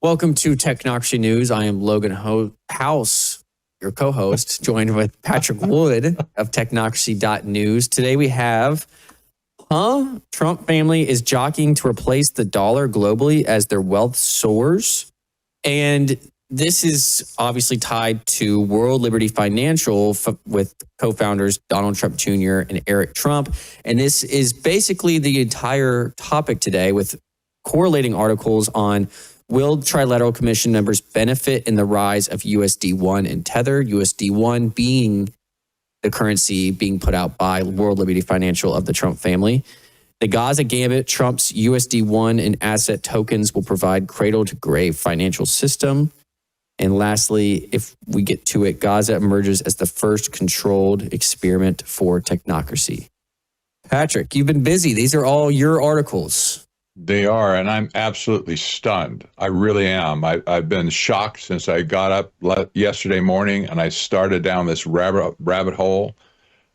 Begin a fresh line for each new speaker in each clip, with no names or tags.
Welcome to Technocracy News. I am Logan House, your co-host, joined with Patrick Wood of Technocracy.news. Today we have, Trump family is jockeying to replace the dollar globally as their wealth soars. And this is obviously tied to World Liberty Financial with co-founders Donald Trump Jr. and Eric Trump. And this is basically the entire topic today with correlating articles on will Trilateral Commission members benefit in the rise of USD1 and Tether, USD1 being the currency being put out by World Liberty Financial of the Trump family. The Gaza gambit, Trump's USD1 and asset tokens will provide cradle-to-grave financial system. And lastly, if we get to it, Gaza emerges as the first controlled experiment for technocracy. Patrick, you've been busy. These are all your articles.
They are, and I'm absolutely stunned. I really am. I've been shocked since I got up yesterday morning and I started down this rabbit hole,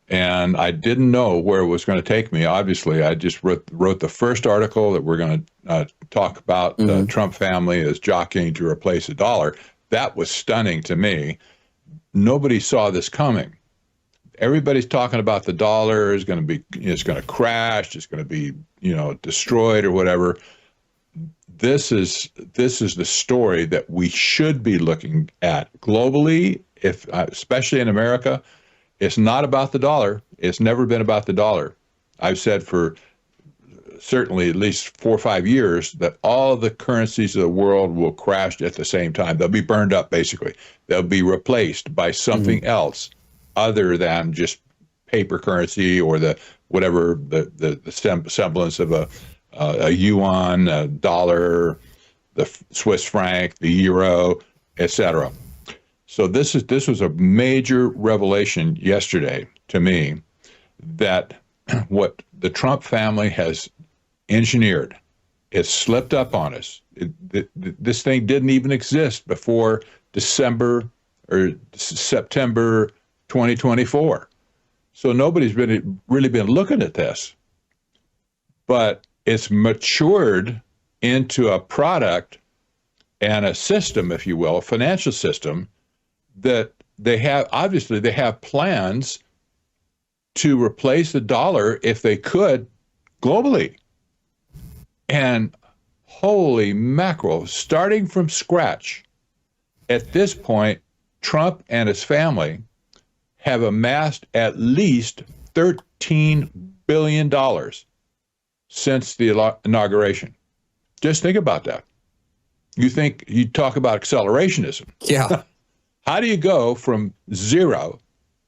and I didn't know where it was going to take me. Obviously, I just wrote the first article that we're going to talk about. The Trump family is jockeying to replace the dollar. That was stunning to me. Nobody saw this coming. Everybody's talking about the dollar is going to crash. It's going to be, destroyed or whatever. This is the story that we should be looking at globally, especially in America. It's not about the dollar. It's never been about the dollar. I've said for certainly at least 4 or 5 years that all the currencies of the world will crash at the same time. They'll be burned up, basically. They'll be replaced by something else other than just paper currency or the semblance of a yuan, a dollar, the Swiss franc, the euro, etc. So this was a major revelation yesterday to me that what the Trump family has engineered, it slipped up on us. This thing didn't even exist before December or September 2024. So nobody's really been looking at this, but it's matured into a product and a system, if you will, a financial system that they have plans to replace the dollar if they could globally. And holy mackerel, starting from scratch, at this point, Trump and his family have amassed at least $13 billion since the inauguration. Just think about that. You talk about accelerationism.
Yeah.
How do you go from 0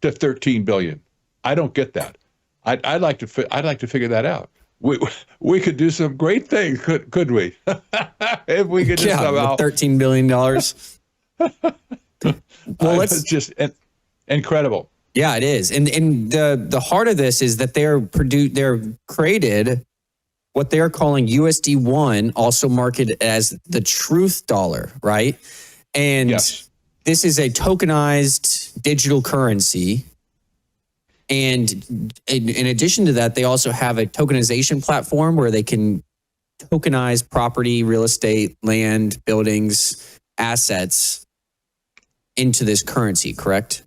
to 13 billion? I don't get that. I'd like to figure that out. We could do some great things, could we? If we could just somehow
$13 billion. Well,
it's just incredible.
Yeah, it is. And the heart of this is that they're created what they're calling USD1, also marketed as the truth dollar, right? And
yes.
This is a tokenized digital currency. And in addition to that, they also have a tokenization platform where they can tokenize property, real estate, land, buildings, assets into this currency, correct?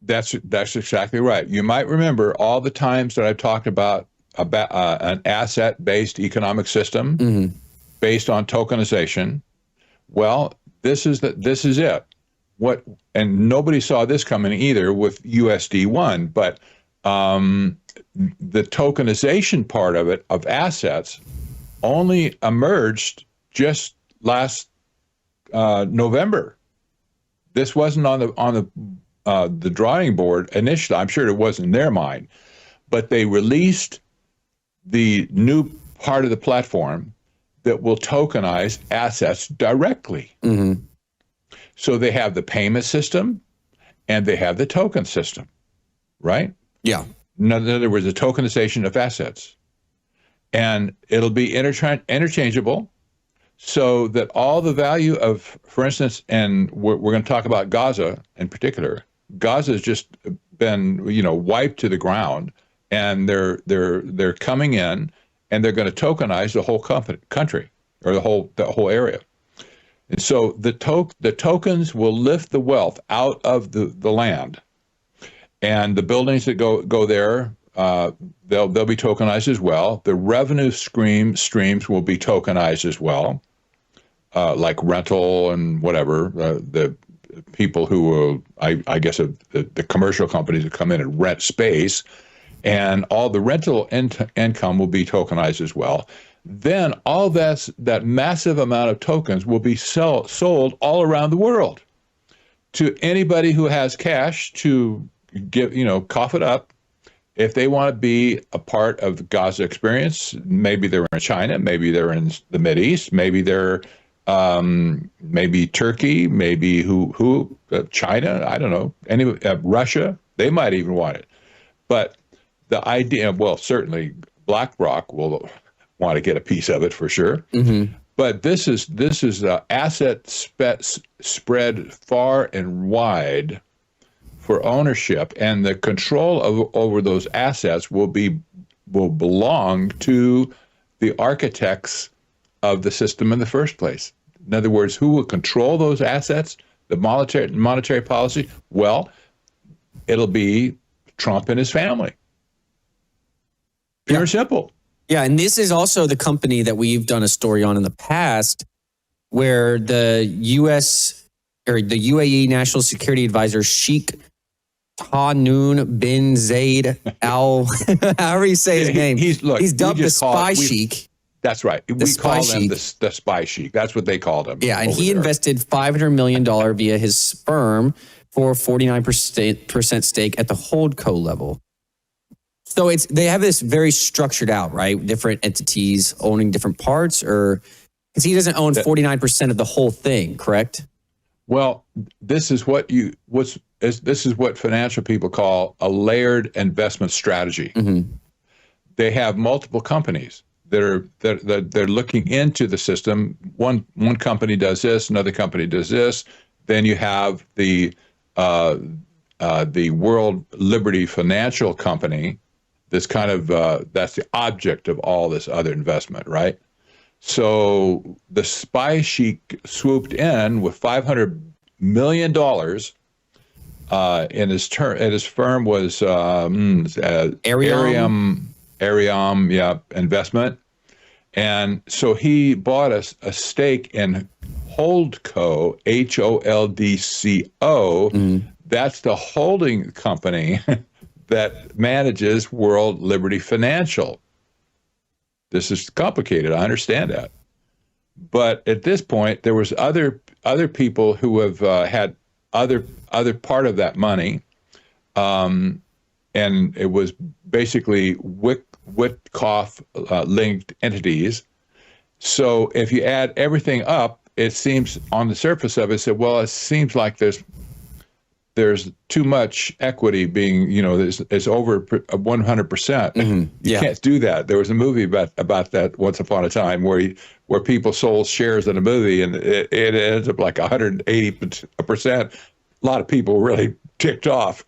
That's exactly right. You might remember all the times that I've talked about an asset-based economic system based on tokenization. Well, this is it. And nobody saw this coming either with USD1, but the tokenization part of it, of assets, only emerged just last November. This wasn't on the drawing board initially. I'm sure it wasn't in their mind, but they released the new part of the platform that will tokenize assets directly. So they have the payment system and they have the token system, right?
Yeah.
In other words, the tokenization of assets. And it'll be interchangeable so that all the value of, for instance, and we're going to talk about Gaza in particular. Gaza has just been, wiped to the ground, and they're coming in and they're going to tokenize the whole country or the whole area. And so the tokens will lift the wealth out of the land, and the buildings that go there, they'll be tokenized as well. The revenue streams will be tokenized as well, like rental and whatever. The people who will, I guess, the commercial companies that come in and rent space, and all the rental income will be tokenized as well. Then all that massive amount of tokens will be sold all around the world to anybody who has cash to cough it up. If they want to be a part of the Gaza experience, maybe they're in China, maybe they're in the Mideast, maybe they're maybe Turkey, maybe China, I don't know, Russia, they might even want it. But the idea, well, certainly BlackRock will want to get a piece of it for sure. Mm-hmm. But this is asset spread far and wide for ownership, and the control over those assets will belong to the architects of the system in the first place. In other words, who will control those assets, the monetary policy? Well, it'll be Trump and his family. Pure and simple.
Yeah, and this is also the company that we've done a story on in the past, where the U.S. or the UAE National Security Advisor Sheikh Tahnoon bin Zayed Al, however you say his name, he's dubbed the Spy Sheikh.
That's right. We call him the Spy Sheikh. That's what they called him.
Yeah, and he invested $500 million via his firm for 49% stake at the holdco level. So they have this very structured out, right? Different entities owning different parts, or because he doesn't own 49% of the whole thing, correct?
Well, this is what financial people call a layered investment strategy. Mm-hmm. They have multiple companies that they're looking into the system. One company does this, another company does this. Then you have the World Liberty Financial Company. This kind of that's the object of all this other investment, right? So the Spy Sheikh swooped in with $500 million. And his firm was Ariam, investment. And so he bought a stake in Holdco, HOLDCO. Mm-hmm. That's the holding company that manages World Liberty Financial. This is complicated. I understand that. But at this point, there was other people who have had other part of that money, and it was basically Witkoff linked entities. So if you add everything up, it seems on the surface of it, it seems like there's too much equity being, it's over 100%. Mm-hmm. You can't do that. There was a movie about that once upon a time where people sold shares in a movie, and it ends up like 180%. A lot of people really ticked off.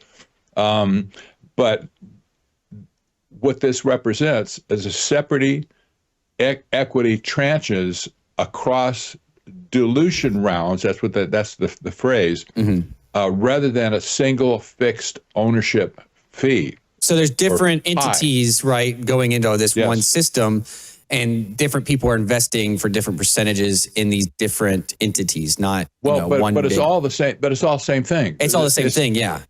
But what this represents is a separate equity tranches across dilution rounds. That's the phrase. Mm-hmm. Rather than a single fixed ownership fee.
So there's different entities, right, going into this one system, and different people are investing for different percentages in these different entities, not one.
But it's all the same. But it's all the same thing.
It's all the same thing. Yeah.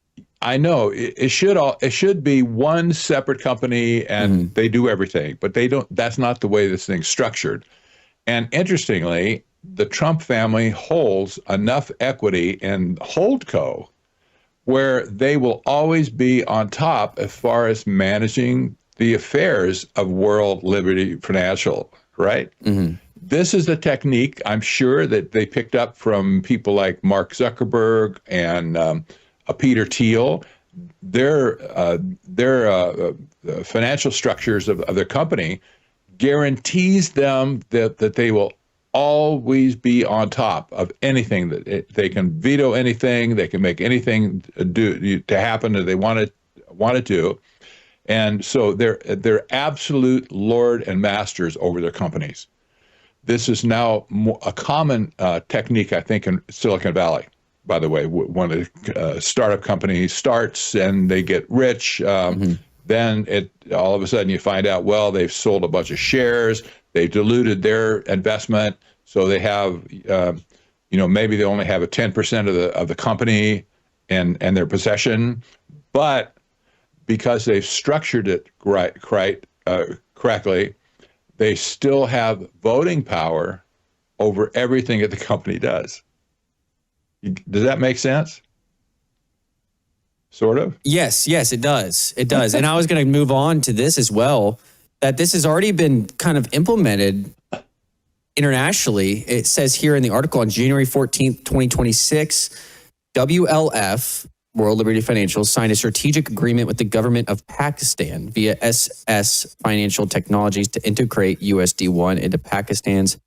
I know it should be one separate company, and they do everything, but they don't. That's not the way this thing's structured. And interestingly, the Trump family holds enough equity in Holdco where they will always be on top as far as managing the affairs of World Liberty Financial, right? Mm-hmm. This is a technique, I'm sure, that they picked up from people like Mark Zuckerberg and Peter Thiel. Their financial structures of their company guarantees them that they will always be on top of anything, that they can veto anything, they can make anything to happen that they want to do, and so they're absolute lord and masters over their companies. This is now a common technique, I think, in Silicon Valley. By the way, when a startup company starts and they get rich, then all of a sudden you find out, well, they've sold a bunch of shares, they've diluted their investment, so they have, maybe they only have a 10% of the company and their possession, but because they've structured it correctly, they still have voting power over everything that the company does. Does that make sense? Sort of?
Yes, it does. It does. And I was going to move on to this as well, that this has already been kind of implemented internationally. It says here in the article on January 14th, 2026, WLF, World Liberty Financial, signed a strategic agreement with the government of Pakistan via SS Financial Technologies to integrate USD1 into Pakistan's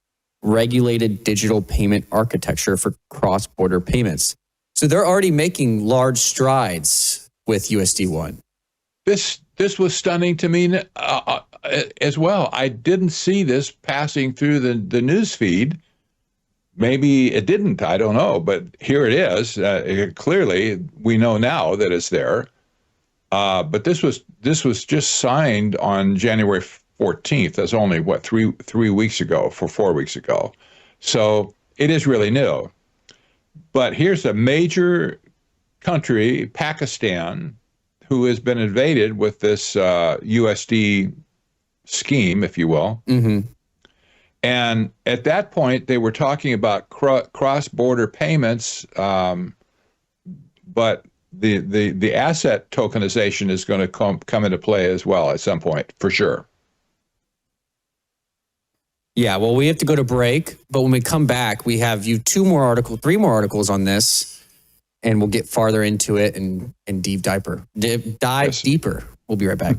regulated digital payment architecture for cross-border payments. So they're already making large strides with USD1.
This was stunning to me as well. I didn't see this passing through the news feed. Maybe it didn't. I don't know. But here it is. Clearly, we know now that it's there. But this was just signed on January 14th. That's only 3 weeks ago, 4 weeks ago. So it is really new. But here's a major country, Pakistan, who has been invaded with this USD scheme, if you will. Mm-hmm. And at that point, they were talking about cross-border payments, but the asset tokenization is going to come into play as well at some point, for sure.
Yeah, well, we have to go to break, but when we come back, we have three more articles on this, and we'll get farther into it and dive deeper. We'll be right back.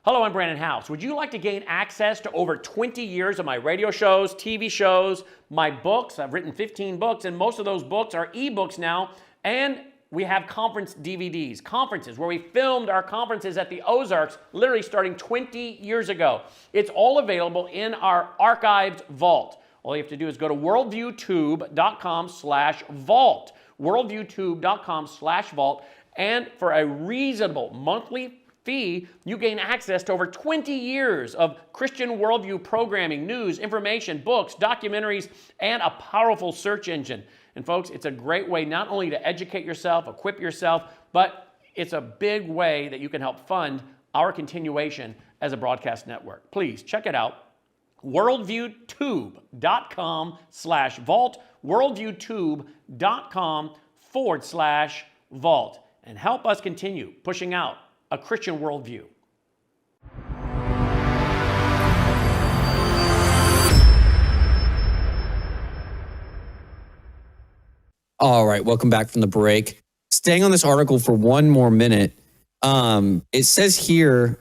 Hello, I'm Brandon House. Would you like to gain access to over 20 years of my radio shows, TV shows, my books? I've written 15 books, and most of those books are ebooks now, and we have conference DVDs, conferences where we filmed our conferences at the Ozarks, literally starting 20 years ago. It's all available in our archived vault. All you have to do is go to worldviewtube.com/vault, worldviewtube.com/vault, and for a reasonable monthly fee, you gain access to over 20 years of Christian worldview programming, news, information, books, documentaries, and a powerful search engine. And folks, it's a great way not only to educate yourself, equip yourself, but it's a big way that you can help fund our continuation as a broadcast network. Please check it out. worldviewtube.com/vault, worldviewtube.com/vault, and help us continue pushing out a Christian worldview.
All right, welcome back from the break. Staying on this article for one more minute. It says here,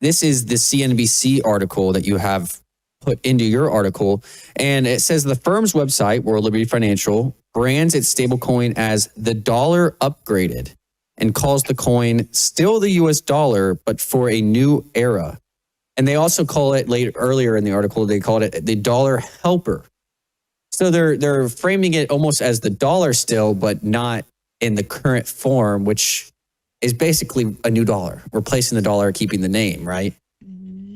this is the CNBC article that you have put into your article, and it says the firm's website, World Liberty Financial, brands its stablecoin as the dollar upgraded and calls the coin still the US dollar, but for a new era. And they also call it earlier in the article, they called it the dollar helper. So they're framing it almost as the dollar still, but not in the current form, which is basically a new dollar, replacing the dollar, keeping the name, right?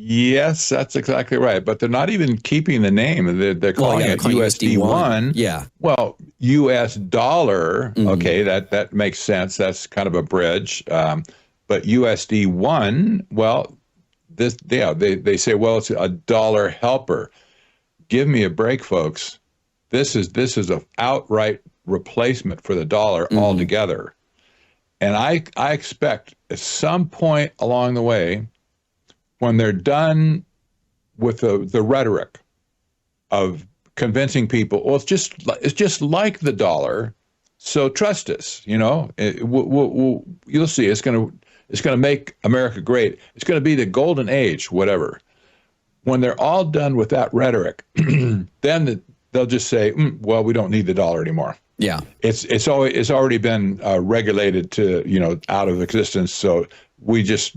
Yes, that's exactly right. But they're not even keeping the name. They're calling it USD1.
Yeah.
Well, US dollar, okay, that makes sense. That's kind of a bridge. But USD1, well, they say, well, it's a dollar helper. Give me a break, folks. This is an outright replacement for the dollar altogether. And I expect at some point along the way, when they're done with the rhetoric of convincing people, well, it's just like the dollar, so trust us. You'll see. It's going to make America great. It's going to be the golden age, whatever. When they're all done with that rhetoric, then they'll just say, well, we don't need the dollar anymore.
Yeah.
It's already been regulated to, out of existence. So we just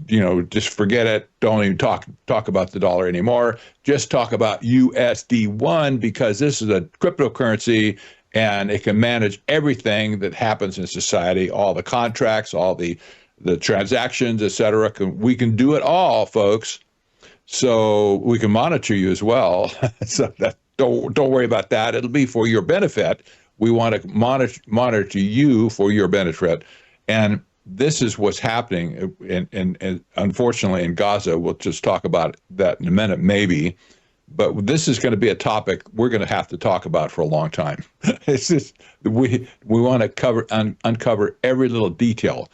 forget it. Don't even talk about the dollar anymore. Just talk about USD1 because this is a cryptocurrency and it can manage everything that happens in society, all the contracts, all the transactions, et cetera. We can do it all, folks. So we can monitor you as well. So that don't worry about that. It'll be for your benefit. We want to monitor you for your benefit. And this is what's happening. And unfortunately in Gaza, we'll just talk about that in a minute, maybe. But this is going to be a topic we're going to have to talk about for a long time. It's just we want to uncover every little detail.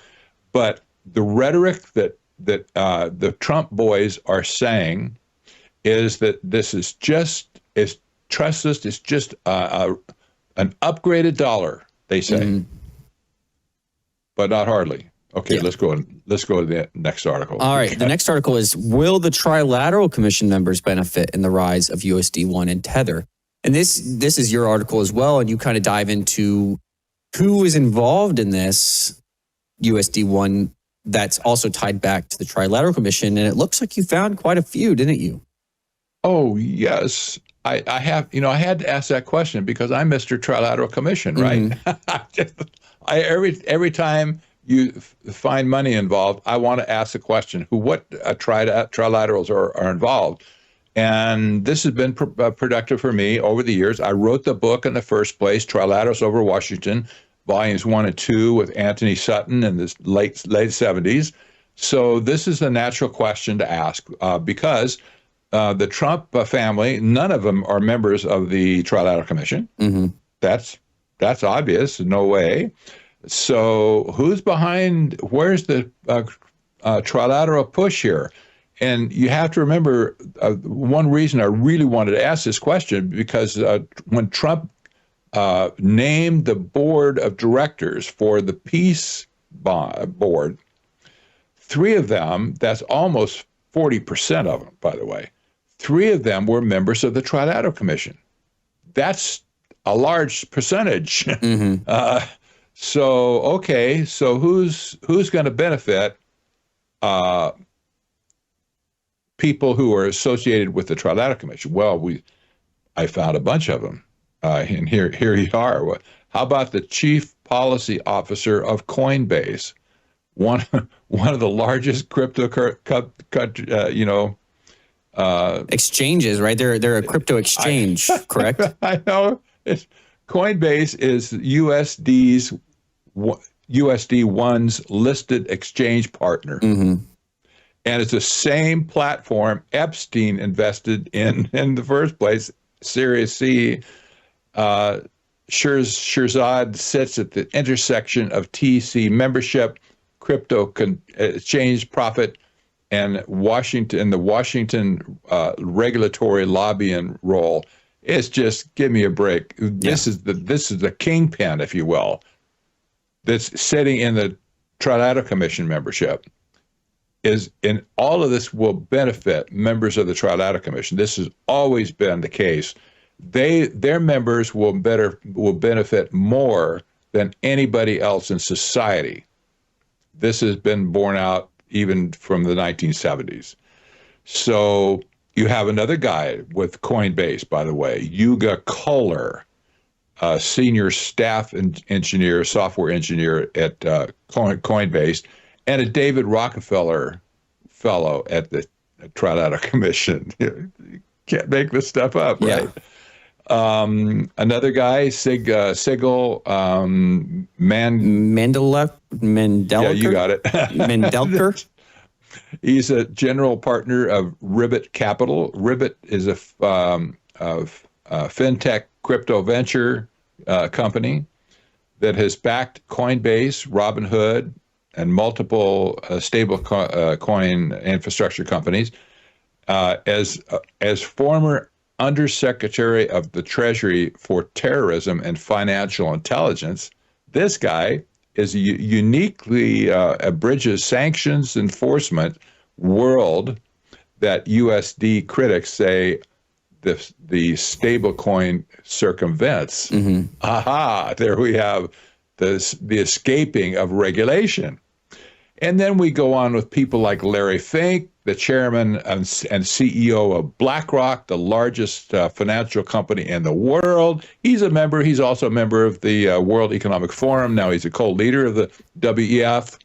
But the rhetoric that the Trump boys are saying is that this is trust us. It's just an upgraded dollar. They say, but not hardly. Okay, yeah. Let's go to the next article.
All right, the next article is, will the Trilateral Commission members benefit in the rise of USD1 and Tether? And this is your article as well, and you kind of dive into who is involved in this USD1 that's also tied back to the Trilateral Commission, and it looks like you found quite a few, didn't you?
Oh, yes. I have, I had to ask that question because I'm Mr. Trilateral Commission, right? Every time you find money involved, I want to ask the question, what trilaterals are involved? And this has been productive for me over the years. I wrote the book in the first place, Trilaterals Over Washington, volumes 1 and 2 with Anthony Sutton in the late 70s. So this is a natural question to ask because the Trump family, none of them are members of the Trilateral Commission. Mm-hmm. That's obvious, no way. So who's behind, where's the trilateral push here? And you have to remember one reason I really wanted to ask this question, because when Trump named the board of directors for the peace board, 3 of them, that's almost 40% of them, by the way, 3 of them were members of the Trilateral Commission. That's a large percentage. Mm-hmm. So who's going to benefit people who are associated with the Trilateral Commission? Well, I found a bunch of them, and here you are. How about the chief policy officer of Coinbase, one of the largest crypto
exchanges, right? They're a crypto exchange, correct?
I know. Coinbase is USD1's listed exchange partner. Mm-hmm. And it's the same platform Epstein invested in the first place, Series C. Shirzad sits at the intersection of TC membership, crypto exchange profit, and the Washington regulatory lobbying role. It's just, give me a break. This is the kingpin, if you will, that's sitting in the Trilateral Commission membership. In all of this will benefit members of the Trilateral Commission. This has always been the case. Their members will benefit more than anybody else in society. This has been borne out even from the 1970s. So you have another guy with Coinbase, by the way, Yuga Kohler, senior staff engineer, software engineer at Coinbase, and a David Rockefeller fellow at the Trilateral Commission. You can't make this stuff up, right? Yeah. Another guy, Sigel
Mandelker.
Yeah, you got it.
Mandelker.
He's a general partner of Ribbit Capital. Ribbit is a fintech crypto venture company that has backed Coinbase, Robinhood, and multiple stable coin infrastructure companies. As former Undersecretary of the Treasury for Terrorism and Financial Intelligence, this guy is uniquely bridges sanctions enforcement world that USD critics say the stable coin circumvents. Aha! There we have the escaping of regulation. And then we go on with people like Larry Fink, the chairman and CEO of BlackRock, the largest financial company in the world. He's a member. He's also a member of the World Economic Forum. Now he's a co-leader of the WEF.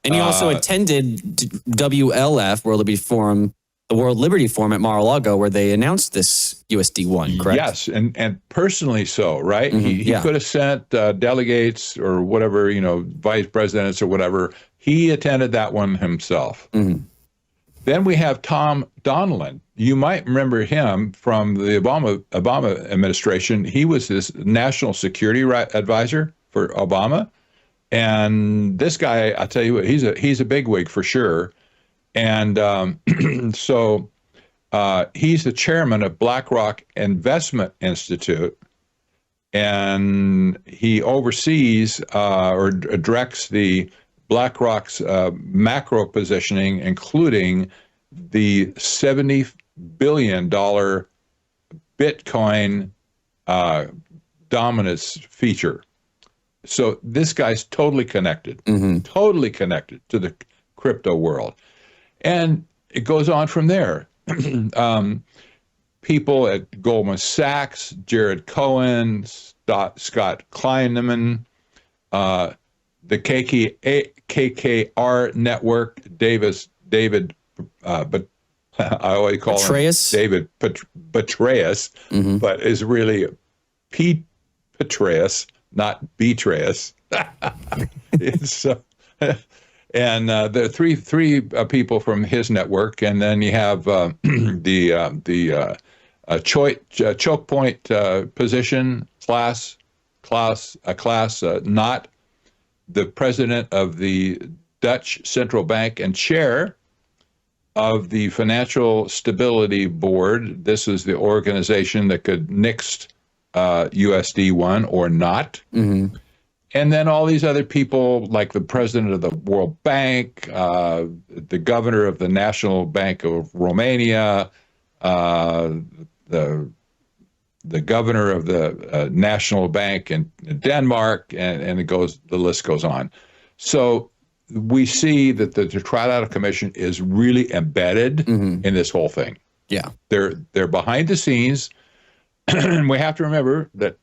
And he also attended WLF, World Liberty Forum, the World Liberty Forum at Mar-a-Lago, where they announced this USD1, correct?
Yes, and personally so, right? He could have sent delegates or whatever, vice presidents or whatever. He attended that one himself. Then we have Tom Donilon. You might remember him from the Obama administration. He was this national security advisor for Obama. And this guy, I'll tell you what, he's a bigwig for sure. And so he's the chairman of BlackRock Investment Institute, and he oversees or directs the BlackRock's macro positioning, including the $70 billion Bitcoin dominance feature. So this guy's totally connected to the crypto world. And it goes on from there. People at Goldman Sachs, Jared Cohen, Scott Kleinman, the KKR network, David, but I always call
Petraeus?
him David Petraeus, but is really Pete Petraeus, not Betraeus. And there are three people from his network, and then you have the choke point position class, not the president of the Dutch Central Bank and chair of the Financial Stability Board. This is the organization that could nix USD1 or not. And then all these other people, like the president of the World Bank, the governor of the National Bank of Romania, the governor of the National Bank in Denmark, and the list goes on. So we see that the Trilateral Commission is really embedded in this whole thing.
Yeah,
they're behind the scenes, and we have to remember that.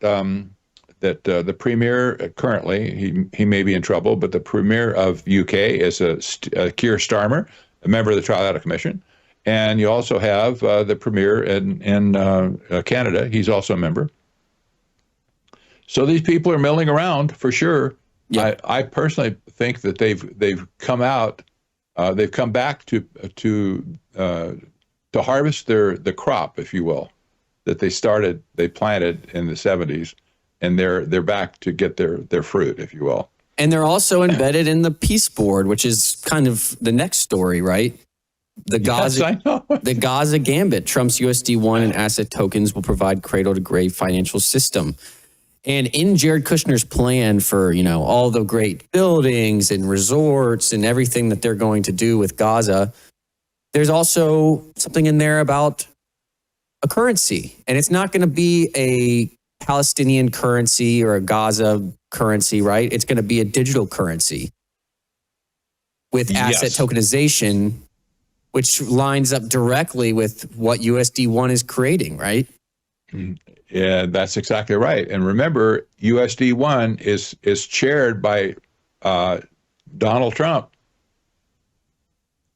The premier currently, he may be in trouble, but the premier of UK is Keir Starmer, a member of the Trilateral Commission. And you also have the premier in Canada. He's also a member. So these people are milling around for sure. Yeah. I personally think that they've come out, they've come back to harvest the crop, if you will, that they planted in the 70s. And they're back to get their fruit, if you will.
And they're also embedded in the peace board, which is kind of the next story, right? The Gaza gambit. Trump's USD1 and asset tokens will provide cradle-to-grave financial system. And in Jared Kushner's plan for, all the great buildings and resorts and everything that they're going to do with Gaza, there's also something in there about a currency. And it's not going to be a Palestinian currency or a Gaza currency, right? It's going to be a digital currency with asset tokenization, which lines up directly with what USD1 is creating, right?
Yeah, that's exactly right. And remember, USD1 is chaired by Donald Trump.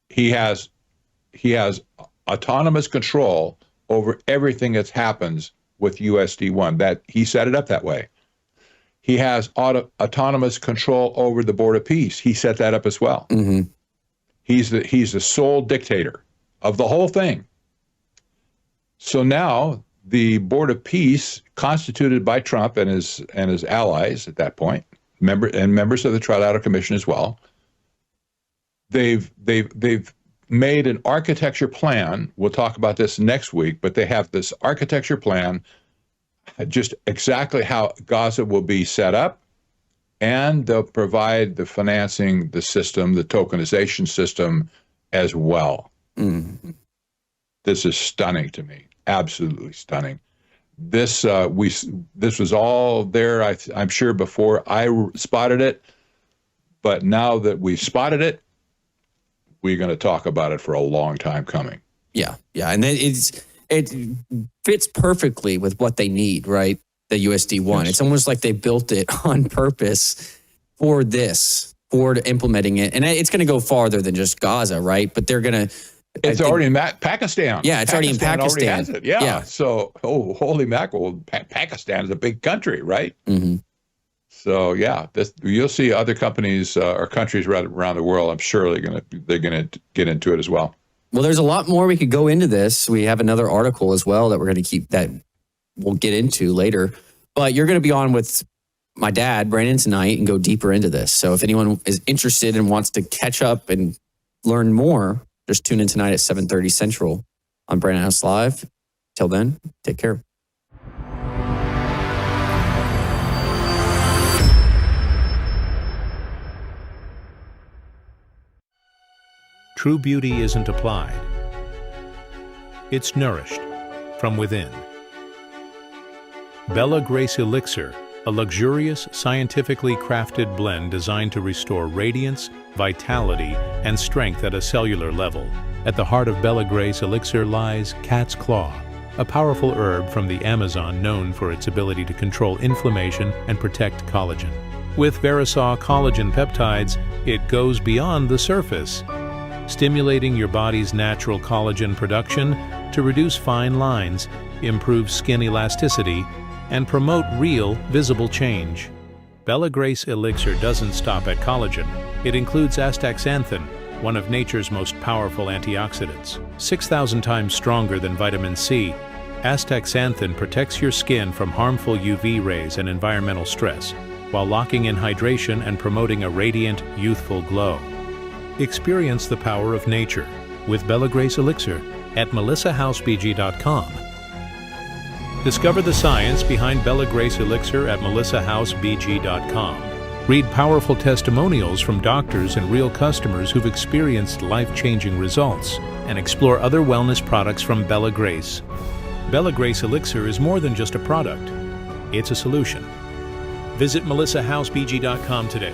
He has autonomous control over everything that happens with USD1. That he set it up that way. He has autonomous control over the Board of Peace. He set that up as well. He's the sole dictator of the whole thing. So now the Board of Peace, constituted by Trump and his allies at that point, members of the Trilateral Commission as well, they've made an architecture plan. We'll talk about this next week, but they have this architecture plan, just exactly how Gaza will be set up, and they'll provide the financing, the system, the tokenization system as well. This is stunning to me. absolutely stunning. This was all there, I'm sure, before I spotted it, but now that we've spotted it, we're going to talk about it for a long time coming.
Yeah, and it fits perfectly with what they need, right? The USD1.
Yes.
It's almost like they built it on purpose for implementing it, and it's going to go farther than just Gaza, right? But they're going to.
It's already in Pakistan.
Yeah, it's already in Pakistan.
Already has it. Yeah. So, holy mackerel! Pakistan is a big country, right?
Mm-hmm.
So, yeah, you'll see other companies or countries around the world. I'm sure they're gonna get into it as well.
Well, there's a lot more we could go into this. We have another article as well that we're going to keep that we'll get into later. But you're going to be on with my dad, Brandon, tonight and go deeper into this. So if anyone is interested and wants to catch up and learn more, just tune in tonight at 7:30 Central on Brandon House Live. Till then, take care.
True beauty isn't applied. It's nourished from within. Bella Grace Elixir, a luxurious, scientifically crafted blend designed to restore radiance, vitality, and strength at a cellular level. At the heart of Bella Grace Elixir lies cat's claw, a powerful herb from the Amazon known for its ability to control inflammation and protect collagen. With Verisol collagen peptides, it goes beyond the surface, stimulating your body's natural collagen production to reduce fine lines, improve skin elasticity, and promote real, visible change. Bella Grace Elixir doesn't stop at collagen. It includes astaxanthin, one of nature's most powerful antioxidants. 6,000 times stronger than vitamin C, astaxanthin protects your skin from harmful UV rays and environmental stress, while locking in hydration and promoting a radiant, youthful glow. Experience the power of nature with Bella Grace Elixir at melissahousebg.com. Discover the science behind Bella Grace Elixir at melissahousebg.com. Read powerful testimonials from doctors and real customers who've experienced life-changing results, and explore other wellness products from Bella Grace. Bella Grace Elixir is more than just a product. It's a solution. Visit melissahousebg.com today.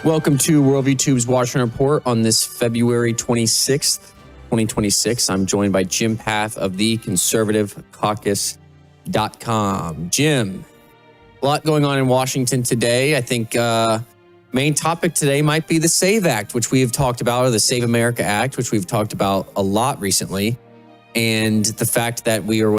Welcome to Worldview Tube's Washington Report on this February 26th, 2026. I'm joined by Jim Path of theconservativecaucus.com. Jim, a lot going on in Washington today. I think main topic today might be the SAVE Act, which we have talked about, or the Save America Act, which we've talked about a lot recently, and the fact that we are